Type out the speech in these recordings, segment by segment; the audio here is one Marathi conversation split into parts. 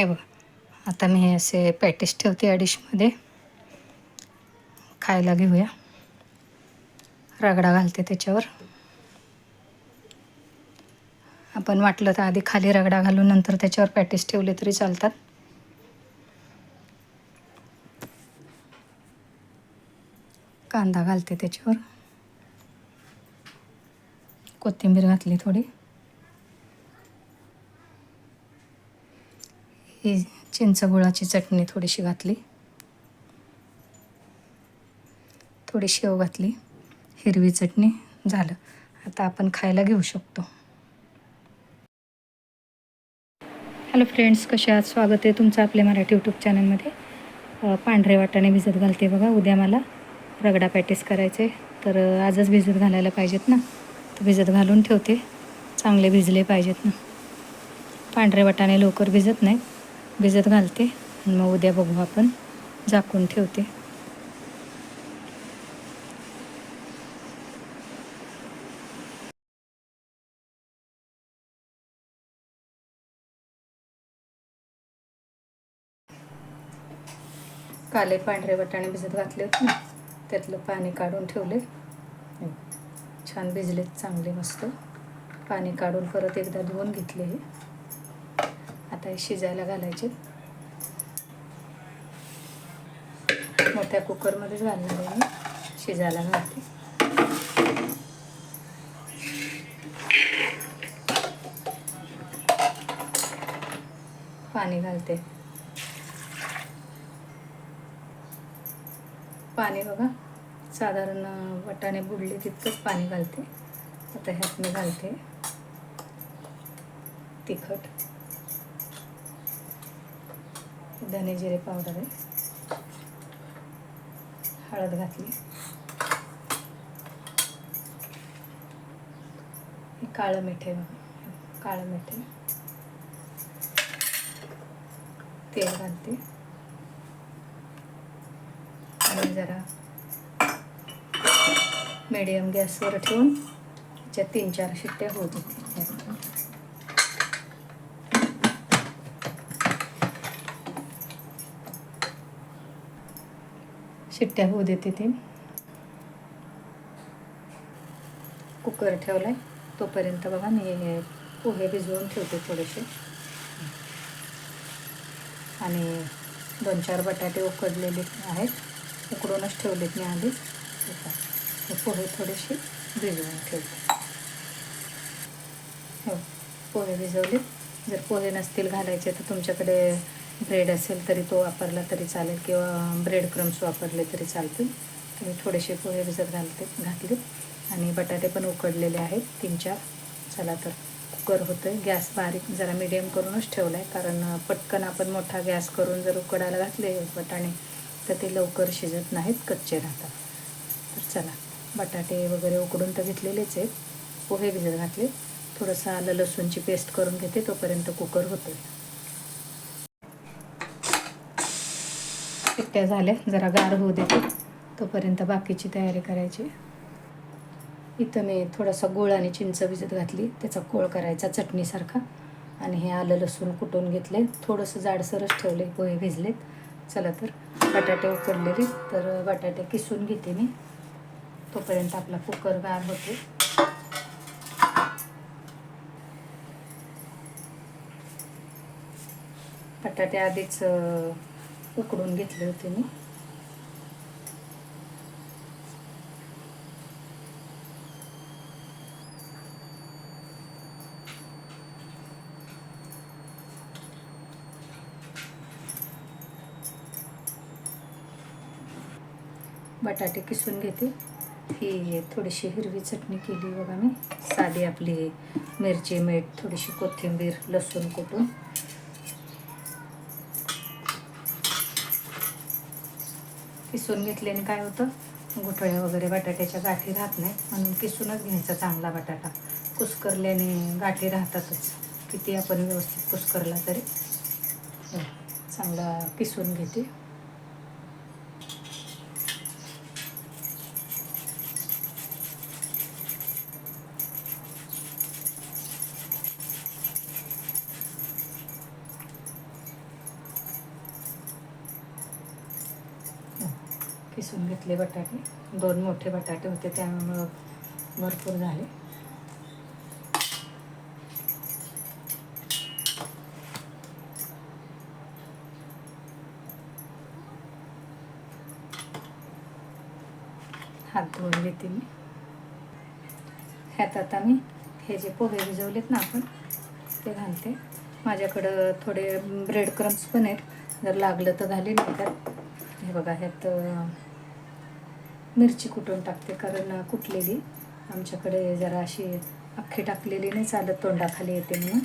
हे बघा, आता मी हे असे पॅटीस ठेवते या डिशमध्ये. खायला घेऊया. रगडा घालते त्याच्यावर. आपण वाटलं तर आधी खाली रगडा घालून नंतर त्याच्यावर पॅटीस ठेवले तरी चालतात. कांदा घालते त्याच्यावर. कोथिंबीर घातली थोडी. ही चिंच गुळाची चटणी थोडीशी घातली. थोडी शेव घातली. हिरवी चटणी. झालं. आता आपण खायला घेऊ शकतो. हॅलो फ्रेंड्स, कसे आहात? स्वागत आहे तुमचं आपल्या मराठी यूट्यूब चॅनलमध्ये. पांढरे वाटाणे भिजत घालते बघा. उद्या मला रगडा पॅटीस करायचे, तर आजच भिजत घालायला पाहिजेत ना. तर भिजत घालून ठेवते. चांगले भिजले पाहिजेत ना. पांढरे वाटाणे लवकर भिजत नाहीत. भिजत घालते आणि मग उद्या बघू आपण. झाकून ठेवते. काले पांढरे वाटाणे भिजत घातले होते ना, त्यातलं पाणी काढून ठेवले. छान भिजलेत चांगले मस्त. पाणी काढून परत एकदा धुवून घेतले. हे आता हे शिजायला घालायचे. मोठ्या कुकरमध्येच घालणार आहे मी. शिजायला घालते. पाणी घालते. पाणी बघा, साधारण वाटाणे बुडले तितकंच पाणी घालते. आता ह्यात मी घालते तिखट, धने जिरे पावडर आहे, हळद घातली, काळं मीठ आहे बघा, काळं मीठ आहे, तेल घालते आणि जरा मीडियम गॅसवर ठेवून त्याच्यात 3-4 शिट्ट्या होऊ देते. शिट्ट्या होऊ देते. 3 कुकर ठेवलाय. तोपर्यंत बघा मी पोहे भिजवून ठेवते थोडेसे आणि 2-4 बटाटे उकडलेले आहेत. उकडूनच ठेवलेत मी आधीच. हे पोहे थोडेसे भिजवून ठेवते. हो, पोहे भिजवले. जर पोहे नसतील घालायचे तर तुमच्याकडे ब्रेड असेल तरी तो वापरला तरी चालेल किंवा ब्रेड क्रम्स वापरले तरी चालतील. मी थोडेसे पोहे भिजत घातले आणि बटाटे पण उकडलेले आहेत 3-4. चला तर कुकर होतं आहे. गॅस बारीक जरा मीडियम करूनच ठेवला आहे, कारण पटकन आपण मोठा गॅस करून जर उकडायला घातले बटाणे तर ते लवकर शिजत नाहीत, कच्चे राहतात. तर चला, बटाटे वगैरे उकडून तर घेतलेलेच आहेत. पोहे भिजत घातले. थोडंसं आलं लसूणची पेस्ट करून घेते. तोपर्यंत कुकर होतोय. शिट्ट्या झाल्या, जरा गार होऊ देते. तोपर्यंत बाकीची तयारी करायची. इथं मी थोडासा गूळ आणि चिंच भिजत घातली, त्याचा कोळ करायचा चटणीसारखा. आणि हे आलं लसूण कुटून घेतले. थोडंसं जाडसरच ठेवले. पोहे भिजलेत. चला तर बटाटे उकडलेले, तर बटाटे किसून घेते मी. तोपर्यंत आपला कुकर गार होते. बटाटे आधीच उकडून घेतले होते मी. बटाटे किसून घेते. ही थोडीशी हिरवी चटणी केली बघा मी, साधी आपली मिरची, मीठ, थोडीशी कोथिंबीर, लसूण कुटून. किसून घेतल्याने काय होतं, गुठळ्या वगैरे बटाट्याच्या गाठी राहत नाही, म्हणून किसूनच घ्यायचा चांगला बटाटा. कुस्करल्याने गाठी राहतातच, किती आपण व्यवस्थित कुस्करला तरी. चांगला किसून घेते. किसून घेतले बटाटे, 2 मोठे बटाटे होते त्यामुळं भरपूर झाले. हात धुवून घेते मी. ह्यात आता मी हे जे पोहे भिजवलेत ना आपण ते घालते. माझ्याकडं थोडे ब्रेड क्रम्स पण आहेत, जर लागलं तर घालीन. त्यात हे बघा, ह्यात मिरची कुटून टाकते, कारण कुटलेली आमच्याकडे जरा अशी अख्खी टाकलेली नाही चालत, तोंडाखाली येते म्हणून.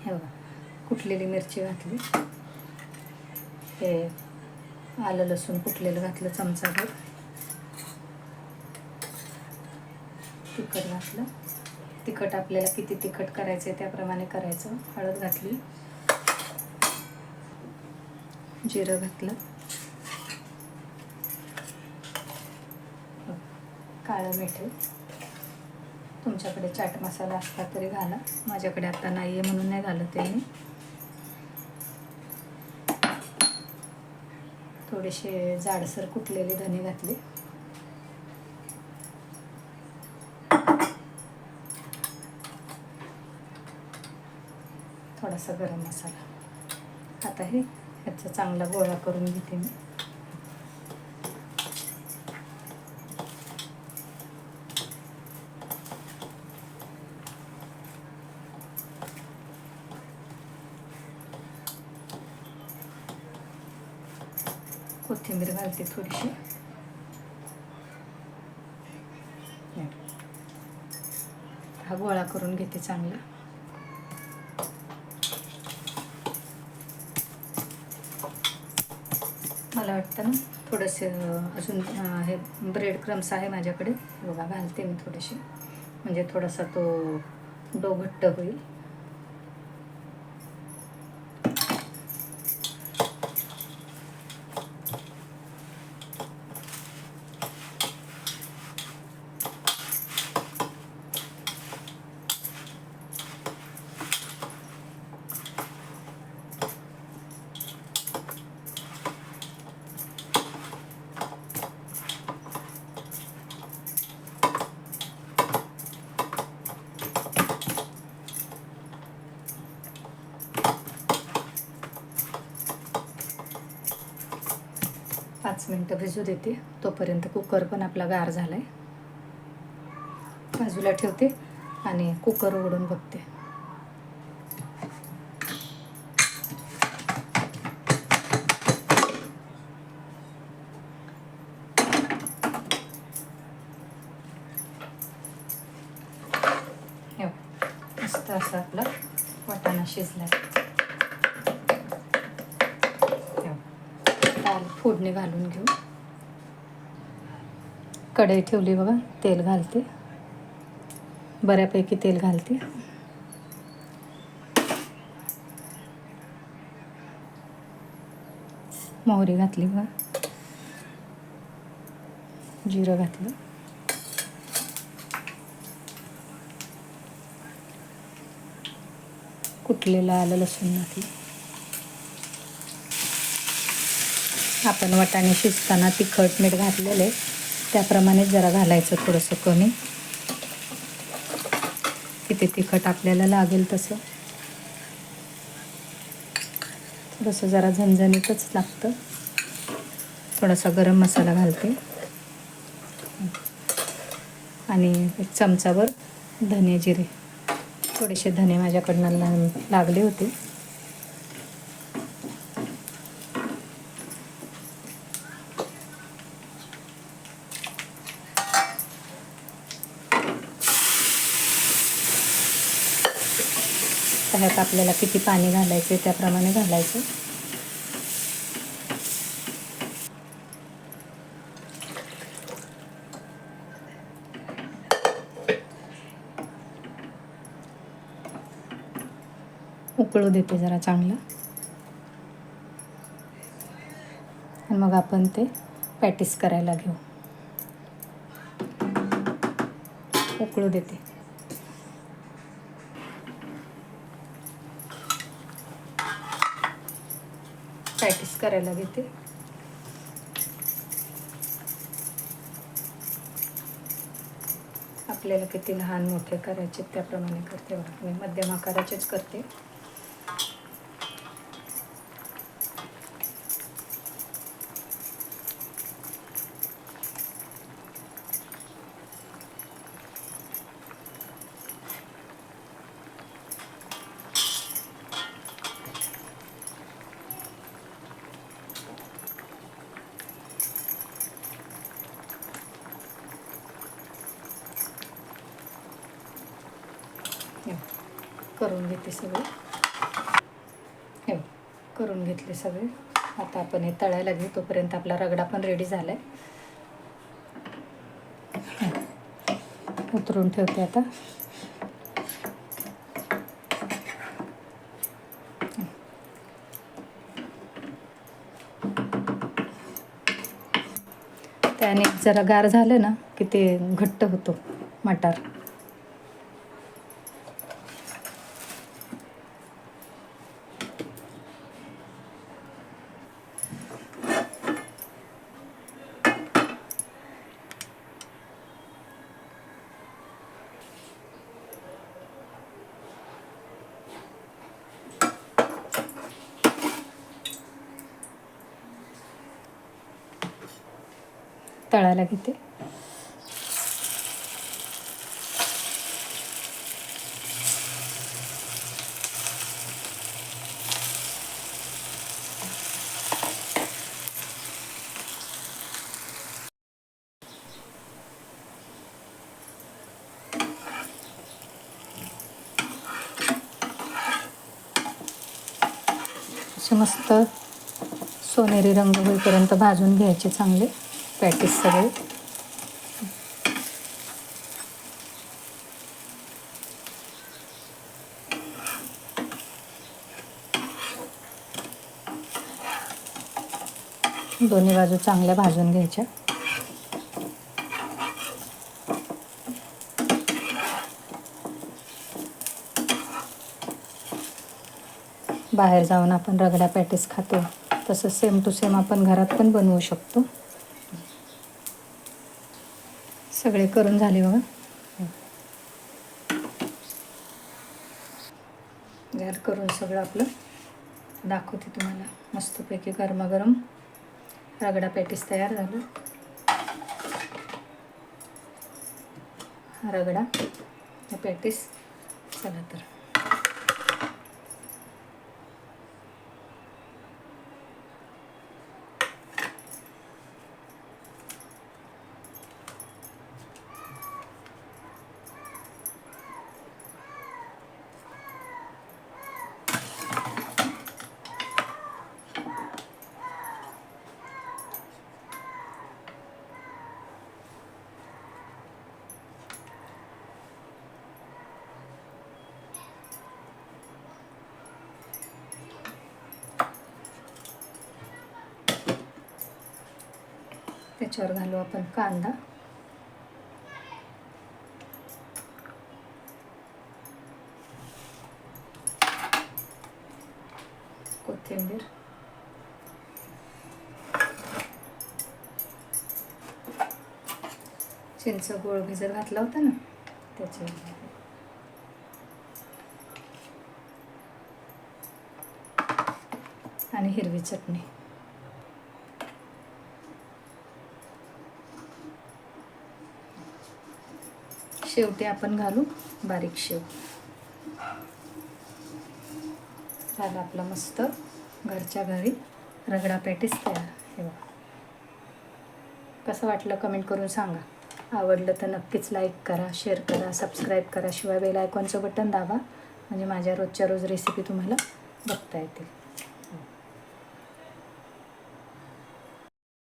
हे बघा, कुटलेली मिरची घातली. हे आलं लसूण कुटलेलं घातलं चमचाभर. तिखट घातलं. तिखट आपल्याला किती तिखट करायचं आहे त्याप्रमाणे करायचं. हळद घातली, जिरं घातलं, काळं मीठ. तुमच्याकडे चाट मसाला असला तरी घाला, माझ्याकडे आता नाही आहे म्हणून नाही घालत आहे मी. थोडेसे जाडसर कुटलेले धने घातले. थोडासा गरम मसाला. आता हे ह्याचा चांगला गोळा करून घेते मी. कोथिंबीर घालते थोडीशी. हा गोळा करून घेते चांगला. मला वाटतं ना थोडंसं अजून हे ब्रेड क्रम्स आहे माझ्याकडे, बघा घालते मी थोडेसे, म्हणजे थोडासा तो डो घट्ट होईल. पाच मिनटं भिजू देते. तोपर्यंत कुकर पण आपला गार झालाय, बाजूला ठेवते आणि कुकर उघडून बघते. मस्त असा आपला वाटाणा शिजलाय. फोडणी घालून घेऊ. कढई ठेवली बघा, तेल घालते, बऱ्यापैकी तेल घालते. मोहरी घातली बघा, जिरं घातलं, कुटलेलं आलं लसूण घातलं. आपण वाटाणे शिजताना तिखट मीठ घातलेले त्याप्रमाणे जरा घालायचं, थोडंसं कमी. किती तिखट आपल्याला लागेल तसं. थोडंसं जरा झणझणीतच लागतं. थोडासा गरम मसाला घालते आणि 1 चमचाभर धने जिरे. थोडेसे धने माझ्याकडनं लागले होते. ह्यात आपल्याला किती पाणी घालायचे त्याप्रमाणे घालायचं. उकळू देते जरा चांगलं आणि मग आपण ते पॅटीस करायला घेऊ. उकळू देते. पॅटीस करायला घेते. आपल्याला किती लहान मोठे करायचे त्याप्रमाणे करते बघा. मी मध्यम आकाराचेच करते. करून घेते सगळे. हे करून घेतले सगळे. आता आपण हे तळायला घेऊ. तोपर्यंत आपला रगडा पण रेडी झालाय. उतरून ठेवते आता. त्याने जरा गार झालं ना की ते घट्ट होतो मटार. तळायला घेते. असे मस्त सोनेरी रंग होईपर्यंत भाजून घ्यायचे चांगले पॅटीस सगळे. दोन्ही बाजू चांगल्या भाजून घ्यायच्या. बाहेर जाऊन आपण रगडा पॅटीस खातो तसं सेम टू सेम आपण घरात पण बनवू शकतो. सगळे करून झाले बघा. गॅर करून सगळं आपलं दाखवते तुम्हाला. मस्तपैकी गरमागरम रगडा पॅटीस तयार झालं. हा रगडा पॅटीस. चला तर त्याच्यावर घालू आपण कांदा. कोथिंबीर. चिंच गोळ भिजत घातला होता ना त्याच्यावर. आणि हिरवी चटणी. शेवटी आपण घालू बारीक शेव. झालं आपलं मस्त घरच्या घरी रगडा पॅटीस तयार. हे बघा. कसं वाटलं कमेंट करून सांगा. आवडलं तर नक्कीच लाईक करा, शेअर करा, सबस्क्राईब करा. शिवाय बेल आयकॉनचं बटन दाबा म्हणजे माझ्या रोजच्या रोज रेसिपी तुम्हाला बघता येतील.